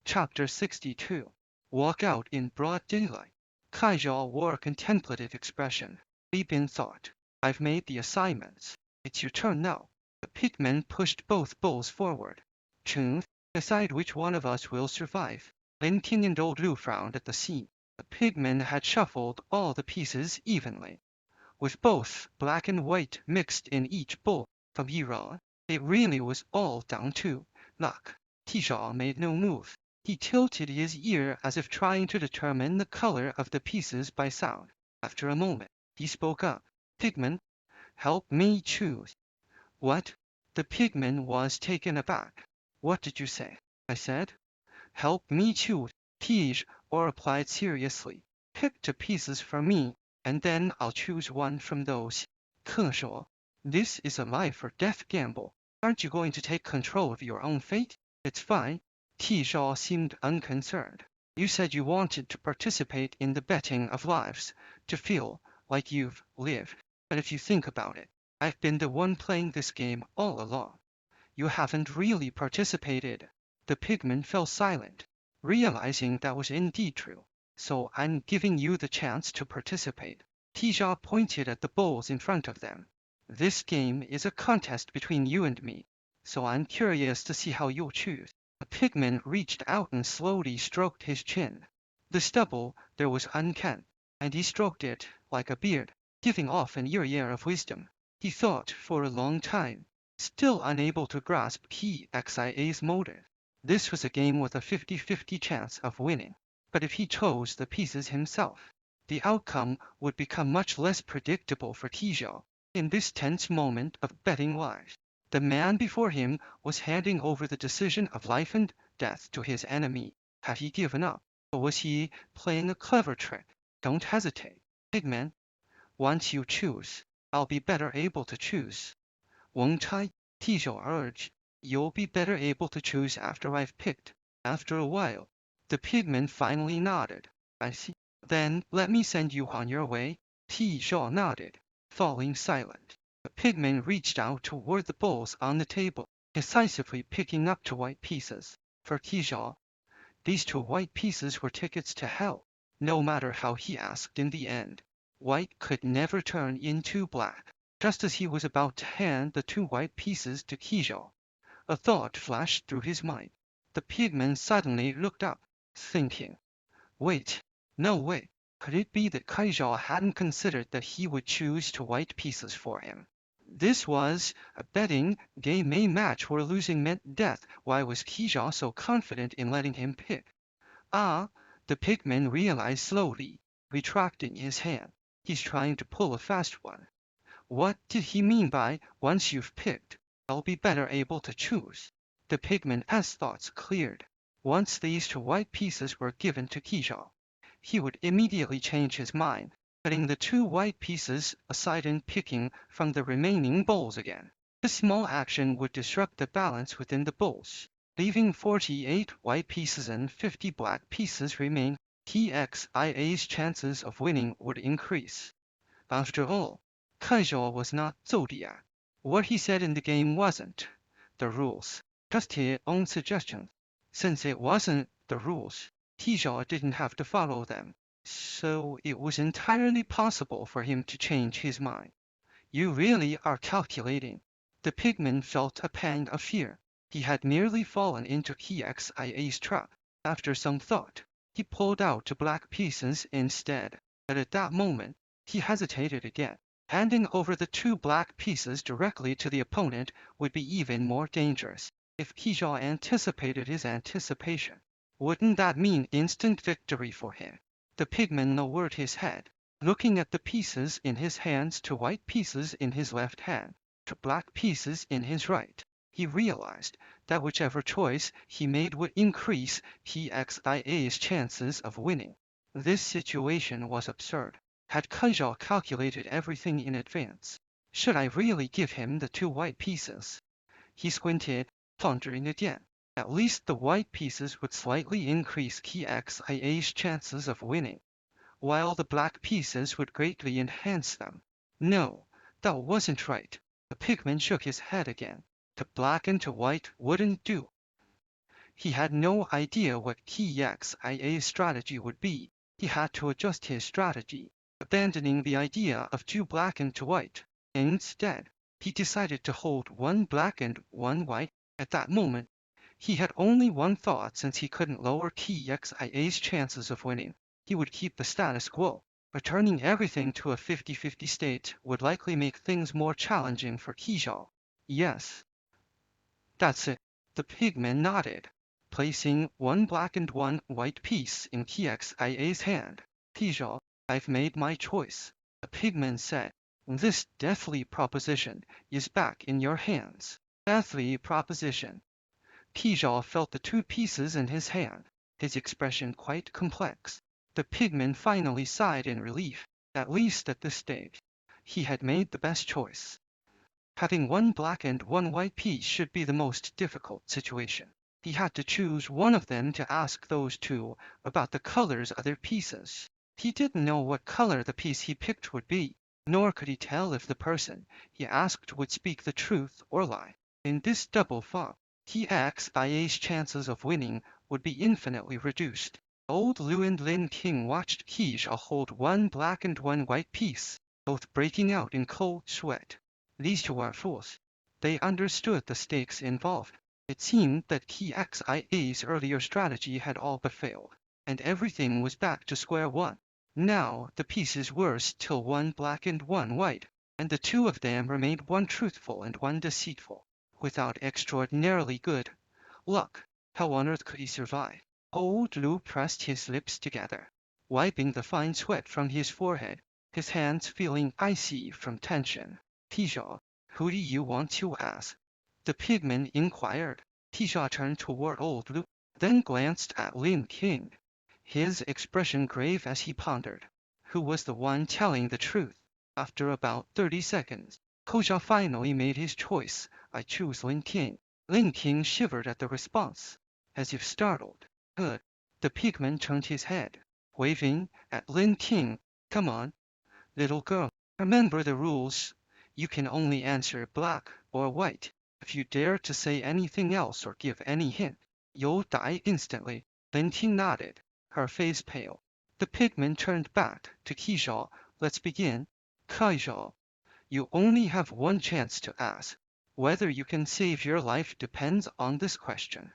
Chapter 62. Walk out in broad daylight. Kai'Jal wore a contemplative expression. Deep in thought. I've made the assignments. It's your turn now. The pigmen pushed both bowls forward. Chun, decide which one of us will survive. Lin Ting and old Lu frowned at the scene. The pigmen had shuffled all the pieces evenly. With both black and white mixed in each bowl, from here on, it really was all down to luck. Kai'Jal made no move. He tilted his ear as if trying to determine the color of the pieces by sound. After a moment, he spoke up. Pigman, help me choose. What? The pigman was taken aback. What did you say? I said. Help me choose. Kai'Jal replied seriously. Pick two pieces for me, and then I'll choose one from those. 克说, this is a life or death gamble. Aren't you going to take control of your own fate? It's fine. Kai'Jal seemed unconcerned. You said you wanted to participate in the betting of lives, to feel like you've lived. But if you think about it, I've been the one playing this game all along. You haven't really participated. The pigman fell silent, realizing that was indeed true. So I'm giving you the chance to participate. Kai'Jal pointed at the bowls in front of them. This game is a contest between you and me, so I'm curious to see how you'll choose. The pigman reached out and slowly stroked his chin. The stubble there was unkempt, and he stroked it like a beard, giving off an eerie air of wisdom. He thought for a long time, still unable to grasp KXIA's motive. This was a game with a 50-50 chance of winning, but if he chose the pieces himself, the outcome would become much less predictable for Kai'Jal. In this tense moment of betting lives, the man before him was handing over the decision of life and death to his enemy. Had he given up, or was he playing a clever trick? Don't hesitate, pigman. Once you choose, I'll be better able to choose. Won't I? Kai'Jal urged. You'll be better able to choose after I've picked. After a while, the pigman finally nodded. I see. Then let me send you on your way. Kai'Jal nodded, falling silent. The pigman reached out toward the bowls on the table, decisively picking up two white pieces. For Kai'Jal, these two white pieces were tickets to hell. No matter how he asked in the end, white could never turn into black. Just as he was about to hand the two white pieces to Kai'Jal, a thought flashed through his mind. The pigman suddenly looked up, thinking, wait, no way. Could it be that Kai'Jal hadn't considered that he would choose two white pieces for him? This was a betting game, a match where losing meant death. Why was Kai'Jal so confident in letting him pick? Ah, the pigman realized slowly, retracting his hand. He's trying to pull a fast one. What did he mean by, once you've picked, I'll be better able to choose? The pigman's thoughts cleared. Once these two white pieces were given to Kai'Jal, he would immediately change his mind, putting the two white pieces aside and picking from the remaining bowls again. This small action would disrupt the balance within the bowls, leaving 48 white pieces and 50 black pieces remain. KXIA's chances of winning would increase. After all, Kai'Jal was not Zodiac. What he said in the game wasn't the rules, just his own suggestions. Since it wasn't the rules, Kai'Jal didn't have to follow them, so it was entirely possible for him to change his mind. You really are calculating. The pigman felt a pang of fear. He had nearly fallen into KXIA's trap. After some thought, he pulled out two black pieces instead, but at that moment, he hesitated again. Handing over the two black pieces directly to the opponent would be even more dangerous. If Kai'Jal anticipated his anticipation, wouldn't that mean instant victory for him? The pigman lowered his head, looking at the pieces in his hands, two white pieces in his left hand, two black pieces in his right. He realized that whichever choice he made would increase KXIA's chances of winning. This situation was absurd. Had Kai'Jal calculated everything in advance? Should I really give him the two white pieces? He squinted, pondering again. At least the white pieces would slightly increase KXIA's chances of winning, while the black pieces would greatly enhance them. No, that wasn't right. The pigman shook his head again. To black and to white wouldn't do. He had no idea what TXIA's strategy would be. He had to adjust his strategy, abandoning the idea of 2 black and 2 white. Instead, he decided to hold 1 black and 1 white. At that moment, he had only one thought: since he couldn't lower TXIA's chances of winning, he would keep the status quo. Returning everything to a 50-50 state would likely make things more challenging for Qizhao. Yes. That's it. The pigman nodded, placing 1 black and 1 white piece in TXIA's hand. Qizhao, I've made my choice, the pigman said. This deathly proposition is back in your hands. Deathly proposition. Qizhao felt the 2 pieces in his hand, his expression quite complex. The pigman finally sighed in relief. At least at this stage, he had made the best choice. Having 1 black and 1 white piece should be the most difficult situation. He had to choose one of them to ask those 2 about the colors of their pieces. He didn't know what color the piece he picked would be, nor could he tell if the person he asked would speak the truth or lie. In this double fog, TXIA's chances of winning would be infinitely reduced. Old Lu and Lin King watched Qizhao hold 1 black and 1 white piece, both breaking out in cold sweat. These 2 are fools. They understood the stakes involved. It seemed that TXIA's earlier strategy had all but failed, and everything was back to square one. Now the pieces were still 1 black and 1 white, and the 2 of them remained, 1 truthful and 1 deceitful. Without extraordinarily good luck, how on earth could he survive? Old Lu pressed his lips together, wiping the fine sweat from his forehead, his hands feeling icy from tension. Qizhao, who do you want to ask? The pigman inquired. Qizhao turned toward old Lu, then glanced at Lin King, his expression grave as he pondered. Who was the one telling the truth? After about 30 seconds, Qizhao finally made his choice. I choose Lin King. Lin King shivered at the response, as if startled. Good. The pigman turned his head, waving at Lin King. Come on, little girl. Remember the rules. You can only answer black or white. If you dare to say anything else or give any hint, you'll die instantly. Lin King nodded, her face pale. The pigman turned back to Qizhao. Let's begin. Qizhao, you only have 1 chance to ask. Whether you can save your life depends on this question.